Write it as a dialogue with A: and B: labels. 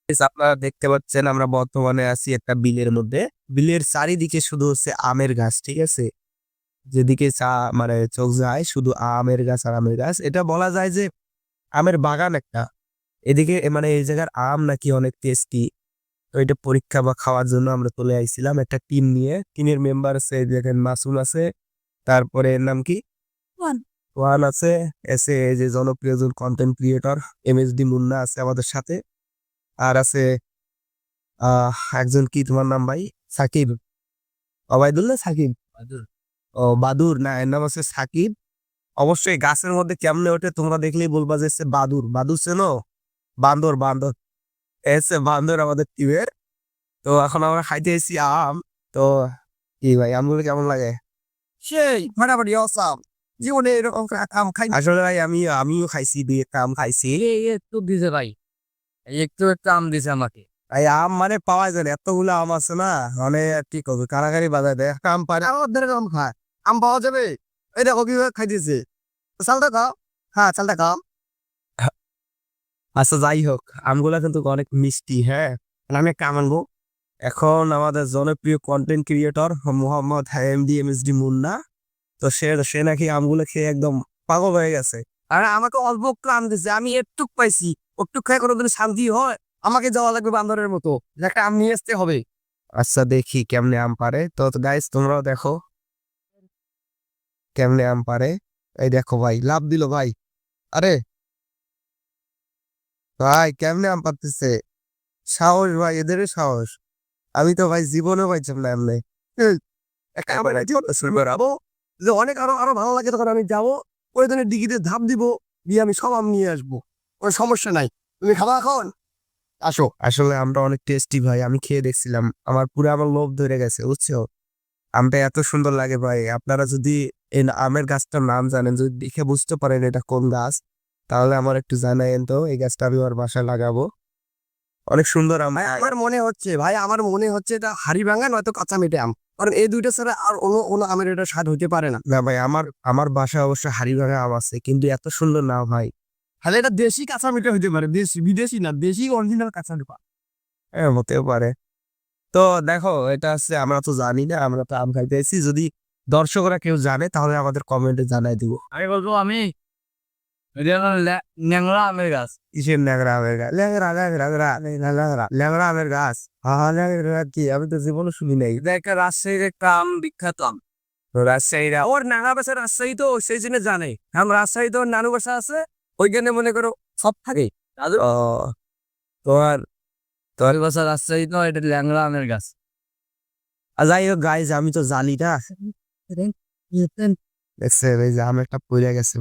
A: আপনারা দেখতে পাচ্ছেন আমরা বর্তমানে আছি একটা বিলের মধ্যে। বিলের চারিদিকে শুধু হচ্ছে আমের গাছ, ঠিক আছে? যেদিকে মানে চোখ যায় শুধু আমের গাছ আর আমের গাছ। এটা বলা যায় যে আমের বাগান একটা। এদিকে মানে এই জায়গার আম নাকি অনেক টেস্টি। তো এটা পরীক্ষা বা খাওয়ার জন্য আমরা চলে আইছিলাম একটা টিম নিয়ে। টিমের মেম্বার আছে, এই দেখেন মাসুম আছে, তারপরে এর নাম কি? ওয়ান। ওয়ান আছে, এসে এই যে জনপ্রিয় একজন কন্টেন্ট ক্রিয়েটর এমএসডি মুন্না আছে আমাদের সাথে। আর আছে একজন, কি তোমার নাম ভাই? সাকিব, অবায়দুল না সাকিব? ও বাদুর, না এর নাম হচ্ছে সাকিব। অবশ্যই গাছের মধ্যে কেমনে ওঠে তোমরা দেখলেই বলবা যে বাদুর। বাদুর চেনো? বান্দর, বান্দর এসে বান্দর আমাদের টিমের। তো এখন আমরা খাইতে এসেছি আম। তো কি ভাই, আমগুলো কেমন লাগে? সেই ফাটাফাটি অসাম। জীবনে এরকম আম খাই আসলে ভাই। আমিও খাইছি, দুই একটা আম খাইছি।
B: একটু দিছে ভাই, একটু একটা আম দিছে আমাকে।
A: ভাই আম মানে পাওয়া যায় না, এতগুলো আম আছে না, মানে কি করবে, কারাগারি বাজায় দেয়। একটা আম পায় না, আমার ধরে আম খায়। আম পাওয়া যাবে? এই দেখো কিভাবে খাইতেছে। চালটা খাও। হ্যাঁ, চালটা খাও। আচ্ছা যাই হোক, আমগুলা কিন্তু অনেক মিষ্টি। হ্যাঁ, আমি একটা আম আনবো। এখন আমাদের জনপ্রিয় content creator Mohammad MD MSD Munna, তো সে সে নাকি আমগুলো খেয়ে একদম পাগল হয়ে গেছে। আর আমাকে অল্প একটু আম দিছে, আমি একটুক পাইছি। একটু খেয়ে কোনোদিন শান্তি হয়? আমাকে যাওয়া লাগবে বান্দরের মতো, একটা আম নিয়ে আসতে হবে। আচ্ছা দেখি কেমনে আম পারে। তো গাইস তোমরাও দেখো কেমনে আম পারে। এই দেখো ভাই, লাভ দিল ভাই। আরে ভাই কেমনে আম পারতেছে, সাহস ভাই, এদেরও সাহস। আমি তো ভাই জীবনে পাইছিলাম না এমনি। একটা আমার জীবন বেড়াবো, যে অনেক আরো আরো ভালো লাগে তখন আমি যাবো, ওই জন্য ডিগিতে ধাপ দিব, দিয়ে আমি সব আম নিয়ে আসবো। কোনো সমস্যা নাই। তুমি খাওয়া খাওয়ান, আসো। আসলে আমরা অনেক টেস্টি ভাই, আমি খেয়ে দেখছিলাম, আমার পুরো আমার লোভ ধরে গেছে, বুঝছো? আমটা এত সুন্দর লাগে ভাই। আপনারা যদি এই আমের গাছটার নাম জানেন, যদি দেখে বুঝতে পারেন এটা কোন গাছ, তাহলে আমার একটু জানাইন তো, এই গাছটা আমি আমার বাসায় লাগাবো। অনেক সুন্দর আম ভাই। আমার মনে হচ্ছে ভাই, আমার মনে হচ্ছে এটা হাড়িভাঙা নয়তো কাঁচা মেটে আম, কারণ এই দুইটা ছাড়া আর অন্য অন্য আমের এটা স্বাদ হইতে পারে না। না ভাই, আমার আমার বাসায় অবশ্য হাড়িভাঙা আম আছে, কিন্তু এত সুন্দর না ভাই। তাহলে এটা দেশি কাঁচা মিঠা হইতে পারে, দেশি বিদেশি না, দেশি অরিজিনাল কাঁচা মিঠা। হ্যাঁ, হতেও পারে। তো দেখো, এটা হচ্ছে আমরা তো জানি না, আমরা তো আম খাইতে এসেছি। যদি দর্শকরা কেউ জানে তাহলে আমাদের কমেন্টে জানাই দিব।
B: আমি বলবো এটা হলো ন্যাংরা আমের গাছ।
A: কিসের ন্যাংরা আমের গাছ? ল্যাংরা ল্যাংরা ল্যাংরা ল্যাংরা ল্যাংরা আমের গাছ? হ্যাঁ, ল্যাংরা কি, আমি তো জীবনে শুনি নাই।
B: এটা একটা রাজশাহীর একটা আম, বিখ্যাত আম।
A: তো রাজশাহীরা
B: ওর নানা বাসা রাজশাহী, তো সেই জন্য জানে। কারণ রাজশাহী তো ওর নানু বাসা আছে, ওইখানে মনে করো সব থাকে দাদু।
A: ও, তোমার তোমার
B: ওই বাসা রাজশাহী, তো এটা ল্যাংরা আমের গাছ।
A: যাই হোক গাইজ, আমি তো জানি না। দেখছেন এই যে আম একটা পড়ে গেছে।